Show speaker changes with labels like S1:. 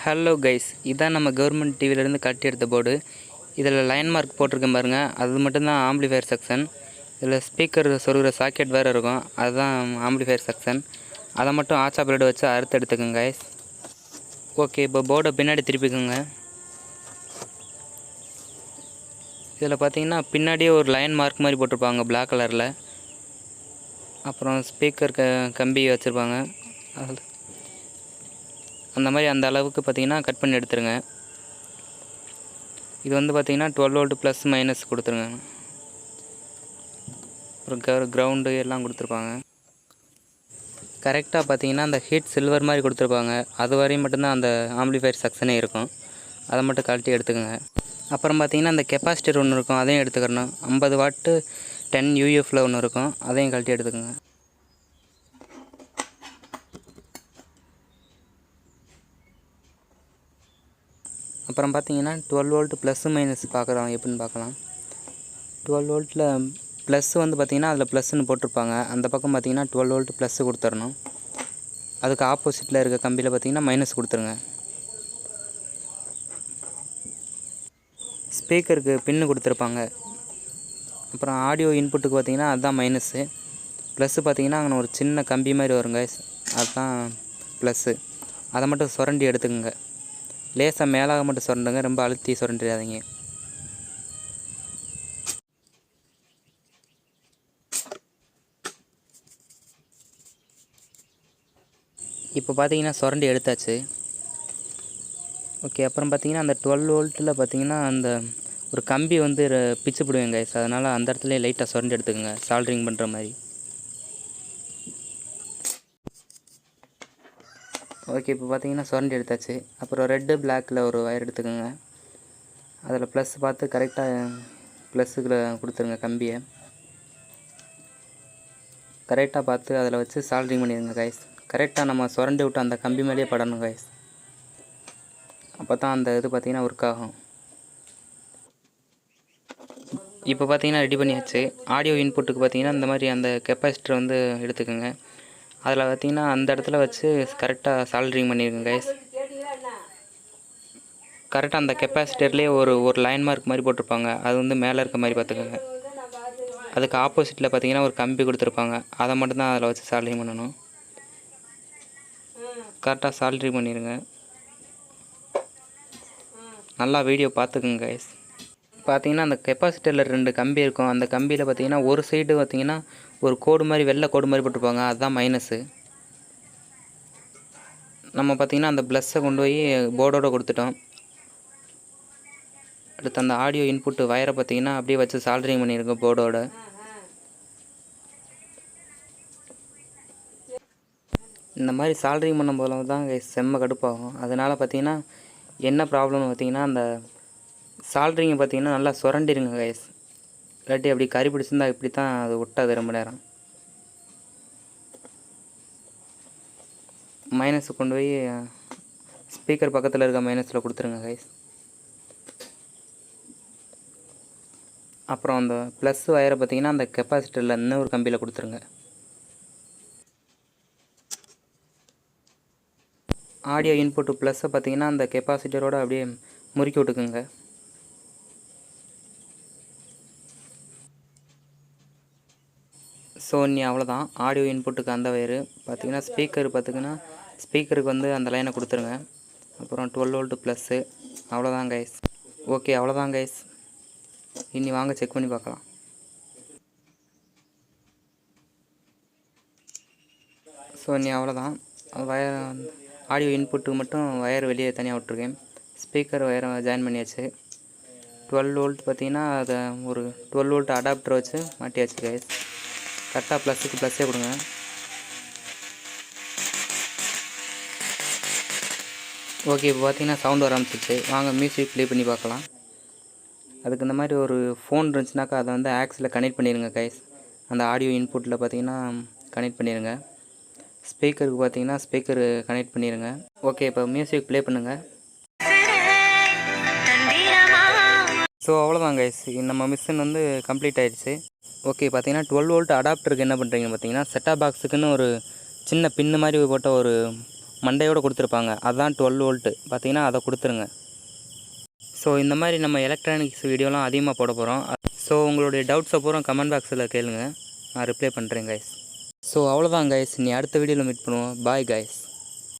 S1: Hello guys, இதான் நம்ம government டிவிலேருந்து கட்டி எடுத்த போர்டு. இதில் லைன் மார்க் போட்டிருக்கேன் பாருங்கள், அது மட்டும்தான் ஆம்பிளிஃபயர் செக்ஷன். இதில் ஸ்பீக்கர் சொருகிற சாக்கெட் வேறு இருக்கும், அதுதான் ஆம்பிளிஃபயர் செக்ஷன். அதை மட்டும் ஆச்சா பிளேடு வச்சு அறுத்து எடுத்துக்கோங்க கைஸ். ஓகே, இப்போ போர்டை பின்னாடி திருப்பிக்கோங்க. இதில் பார்த்தீங்கன்னா பின்னாடியே ஒரு லைன் மார்க் மாதிரி போட்டிருப்பாங்க பிளாக் கலரில். அப்புறம் ஸ்பீக்கர் கம்பி வச்சுருப்பாங்க. அது அந்த மாதிரி அந்த அளவுக்கு பார்த்தீங்கன்னா கட் பண்ணி எடுத்துருங்க. இது வந்து பார்த்தீங்கன்னா 12 வோல்ட் ப்ளஸ் மைனஸ் கொடுத்துருங்க. அப்புறம் கிரவுண்டு எல்லாம் கொடுத்துருப்பாங்க. கரெக்டாக பார்த்தீங்கன்னா அந்த ஹீட் சில்வர் மாதிரி கொடுத்துருப்பாங்க. அது வரையும் மட்டும்தான் அந்த ஆம்பிளிஃபயர் செக்ஷனே இருக்கும். அதை மட்டும் கழட்டி எடுத்துக்கோங்க. அப்புறம் பார்த்தீங்கன்னா அந்த கெப்பாசிட்டர் ஒன்று இருக்கும், அதையும் எடுத்துக்கிறணும். 50 வாட்டு 10 UF ஒன்று இருக்கும், அதையும் கழட்டி எடுத்துக்கோங்க. அப்புறம் பார்த்தீங்கன்னா 12 வோல்ட் ப்ளஸ் மைனஸ் பார்க்குறோம், எப்படின்னு பார்க்கலாம். 12 வோல்ட்டில் ப்ளஸ் வந்து பார்த்திங்கன்னா அதில் ப்ளஸ்ன்னு போட்டிருப்பாங்க. அந்த பக்கம் பார்த்திங்கன்னா 12 வோல்ட் ப்ளஸ் கொடுத்துடணும். அதுக்கு ஆப்போசிட்டில் இருக்க கம்பியில் பார்த்திங்கன்னா மைனஸ் கொடுத்துருங்க. ஸ்பீக்கருக்கு பின்னு கொடுத்துருப்பாங்க. அப்புறம் ஆடியோ இன்புட்டுக்கு பார்த்திங்கன்னா அதுதான் மைனஸு. ப்ளஸ்ஸு பார்த்திங்கன்னா அங்கே ஒரு சின்ன கம்பி மாதிரி வருங்க, அதுதான் ப்ளஸ்ஸு. அதை மட்டும் சுரண்டி எடுத்துக்கோங்க. லேசாக மேலாக மட்டும் சுரண்டுங்க, ரொம்ப அழுத்தி சுரண்டிடாதீங்க. இப்போ பார்த்தீங்கன்னா சுரண்டி எடுத்தாச்சு. ஓகே, அப்புறம் பார்த்தீங்கன்னா அந்த 12 வோல்ட்டில் பார்த்தீங்கன்னா அந்த ஒரு கம்பி வந்து பிச்சு போடுவேங்க கைஸ். அதனால் அந்த இடத்துல லைட்டாக சுரண்டி எடுத்துக்கோங்க, சால்ட்ரிங் பண்ணுற மாதிரி. ஓகே, இப்போ பார்த்தீங்கன்னா சுரண்டி எடுத்தாச்சு. அப்புறம் ரெட்டு பிளாக்கில் ஒரு ஒயர் எடுத்துக்கோங்க. அதில் ப்ளஸ் பார்த்து கரெக்டாக ப்ளஸ்ஸுக்கு கொடுத்துருங்க கம்பியை. கரெக்டாக பார்த்து அதில் வச்சு சால்ட்ரிங் பண்ணிடுங்க கைஸ். கரெக்டாக நம்ம சுரண்டி விட்டு அந்த கம்பி மேலேயே படணும் கைஸ். அப்போ தான் அந்த இது பார்த்திங்கன்னா ஒர்க் ஆகும். இப்போ பார்த்தீங்கன்னா ரெடி பண்ணியாச்சு. ஆடியோ இன்புட்டுக்கு பார்த்தீங்கன்னா இந்த மாதிரி அந்த கெப்பாசிட்டர் வந்து எடுத்துக்கோங்க. அதில் பார்த்திங்கன்னா அந்த இடத்துல வச்சு கரெக்டாக சால்ட்ரிங் பண்ணிடுங்க கைஸ். கரெக்டாக அந்த கெப்பாசிட்டர்லேயே ஒரு லைன் மார்க் மாதிரி போட்டிருப்பாங்க, அது வந்து மேலே இருக்க மாதிரி பார்த்துக்கோங்க. அதுக்கு ஆப்போசிட்டில் பார்த்தீங்கன்னா ஒரு கம்பி கொடுத்துருப்பாங்க, அதை மட்டும்தான் அதில் வச்சு சால்ட்ரிங் பண்ணணும். கரெக்டாக சால்ட்ரிங் பண்ணிடுங்க. நல்லா வீடியோ பார்த்துக்குங்க கைஸ். பார்த்தீங்கன்னா அந்த கெப்பாசிட்டரில் 2 கம்பி இருக்கும். அந்த கம்பியில் பார்த்தீங்கன்னா ஒரு சைடு பார்த்தீங்கன்னா ஒரு கோடு மாதிரி வெள்ளை கோடு மாதிரி போட்டிருப்பாங்க, அதுதான் மைனஸு. நம்ம பார்த்திங்கன்னா அந்த ப்ளஸ்ஸை கொண்டு போய் போர்டோடு கொடுத்துட்டோம். அடுத்து அந்த ஆடியோ இன்புட்டு வயரை பார்த்திங்கன்னா அப்படியே வச்சு சால்ட்ரிங் பண்ணியிருக்கோம் போர்டோட. இந்த மாதிரி சால்ட்ரிங் பண்ணும் போது தான் செம்ம கடுப்பாகும். அதனால் பார்த்திங்கன்னா என்ன ப்ராப்ளம்னு பார்த்திங்கன்னா அந்த சால்ட்ரிங்கை பார்த்திங்கன்னா நல்லா சுரண்டிருங்க கைஸ். இல்லாட்டி அப்படி கறி பிடிச்சிருந்தா இப்படி தான் அது ஒட்டாது ரொம்ப நேரம். மைனஸை கொண்டு போய் ஸ்பீக்கர் பக்கத்தில் இருக்க மைனஸில் கொடுத்துருங்க கைஸ். அப்புறம் அந்த ப்ளஸ் வயரை பார்த்திங்கன்னா அந்த கெப்பாசிட்டரில் இன்னொரு கம்பியில் கொடுத்துருங்க. ஆடியோ இன்புட்டு ப்ளஸ்ஸை பார்த்திங்கன்னா அந்த கெப்பாசிட்டரோடு அப்படியே முறுக்கி விட்டுக்குங்க. ஸோ நீ அவ்வளோதான். ஆடியோ இன்புட்டுக்கு அந்த வயரு பார்த்திங்கன்னா ஸ்பீக்கருக்கு வந்து அந்த லைனை கொடுத்துருங்க. அப்புறம் 12 வோல்ட் ப்ளஸ்ஸு. அவ்வளோதான் கைஸ். ஓகே, அவ்வளோதான் கைஸ். இனி வாங்க செக் பண்ணி பார்க்கலாம். ஸோ நீ அவ்வளோதான். வயர் ஆடியோ இன்புட்டுக்கு மட்டும் வயர் வெளியே தனியாக விட்ருக்கேன். ஸ்பீக்கர் வயரை ஜாயின் பண்ணியாச்சு. 12 வோல்ட் பார்த்திங்கன்னா அதை ஒரு 12 வோல்ட் அடாப்டர் வச்சு மாட்டியாச்சு கைஸ். கரெக்டாக ப்ளஸ்ஸுக்கு ப்ளஸ்ஸே கொடுங்க. ஓகே, இப்போ பார்த்தீங்கன்னா சவுண்ட் வர ஆரம்பிச்சிச்சு. வாங்க மியூசிக் ப்ளே பண்ணி பார்க்கலாம். அதுக்கு இந்த மாதிரி ஒரு ஃபோன் இருந்துச்சுனாக்கா அதை வந்து ஆக்ஸில் கனெக்ட் பண்ணிடுங்க கைஸ். அந்த ஆடியோ இன்புட்டில் பார்த்தீங்கன்னா கனெக்ட் பண்ணிடுங்க. ஸ்பீக்கருக்கு பார்த்தீங்கன்னா ஸ்பீக்கரு கனெக்ட் பண்ணிடுங்க. ஓகே, இப்போ மியூசிக் ப்ளே பண்ணுங்கள். ஸோ அவ்வளோதான் கைஸ், நம்ம மிஷின் வந்து கம்ப்ளீட் ஆகிடுச்சு. ஓகே, பார்த்தீங்கன்னா 12 வோல்ட் அடாப்டருக்கு என்ன பண்ணுறீங்கன்னு பார்த்தீங்கன்னா செட்டாப் பாக்ஸுக்குன்னு ஒரு சின்ன பின்னு மாதிரி போட்ட ஒரு மண்டையோடு கொடுத்துருப்பாங்க, அதுதான் 12 வோல்ட்டு. பார்த்தீங்கன்னா அதை கொடுத்துருங்க. ஸோ இந்த மாதிரி நம்ம எலக்ட்ரானிக்ஸ் வீடியோலாம் அதிகமாக போட போகிறோம். ஸோ உங்களுடைய டவுட்ஸை பூரா கமெண்ட் பாக்ஸில் கேளுங்க, நான் ரிப்ளை பண்ணுறேன் கைஸ். ஸோ அவ்வளோதான் கைஸ், நீ அடுத்த வீடியோவில் மீட் பண்ணுவோம். Bye guys.